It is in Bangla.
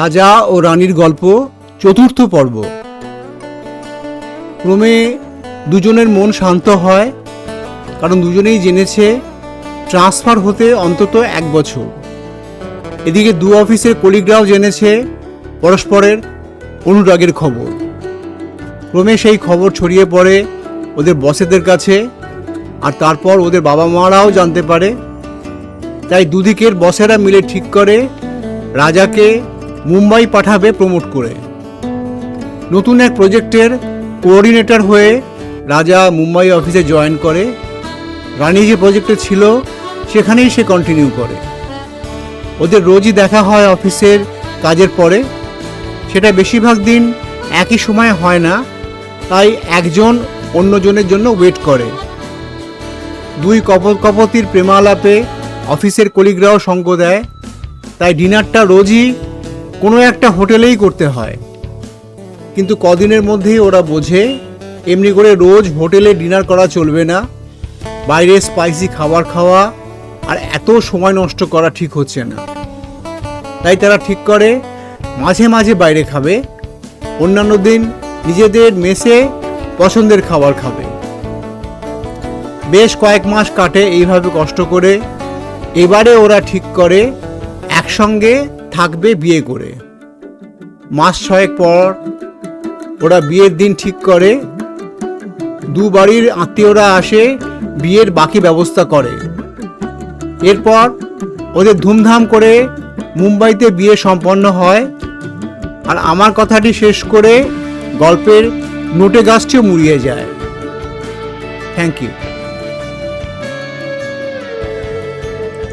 রাজা ও রানীর গল্প চতুর্থ পর্ব। ক্রমে দুজনের মন শান্ত হয়, কারণ দুজনেই জেনেছে ট্রান্সফার হতে অন্তত 1 বছর। এদিকে দু অফিসের কলিগরাও জেনেছে পরস্পরের অনুরাগের খবর। ক্রমে সেই খবর ছড়িয়ে পড়ে ওদের বসেদের কাছে, আর তারপর ওদের বাবা মারাও জানতে পারে। তাই দুদিকের বসেরা মিলে ঠিক করে রাজাকে মুম্বাই পাঠাবে প্রমোট করে। নতুন এক প্রজেক্টের কোঅর্ডিনেটর হয়ে রাজা মুম্বাই অফিসে জয়েন করে। রানী যে প্রজেক্টে ছিল সেখানেই সে কন্টিনিউ করে। ওদের রোজই দেখা হয় অফিসের কাজের পরে। সেটা বেশিরভাগ দিন একই সময় হয় না, তাই একজন অন্যজনের জন্য ওয়েট করে। দুই কপতির প্রেমালাপে অফিসের কলিগরাও সঙ্গ দেয়, তাই ডিনারটা রোজই কোনো একটা হোটেলেই করতে হয়। কিন্তু কদিনের মধ্যেই ওরা বোঝে এমনি করে রোজ হোটেলে ডিনার করা চলবে না, বাইরে স্পাইসি খাবার খাওয়া আর এত সময় নষ্ট করা ঠিক হচ্ছে না। তাই তারা ঠিক করে মাঝে মাঝে বাইরে খাবে, অন্যান্য দিন নিজেদের মেসে পছন্দের খাবার খাবে। বেশ কয়েক মাস কাটে এইভাবে কষ্ট করে। এবারে ওরা ঠিক করে একসঙ্গে থাকবে বিয়ে করে। মাস 6 পর ওরা বিয়ের দিন ঠিক করে। দু বাড়ির আত্মীয়রা আসে, বিয়ের বাকি ব্যবস্থা করে। এরপর ওদের ধুমধাম করে মুম্বাইতে বিয়ে সম্পন্ন হয়। আর আমার কথাটি শেষ করে গল্পের নোটে গাছটিও মুড়িয়ে যায়। Thank you.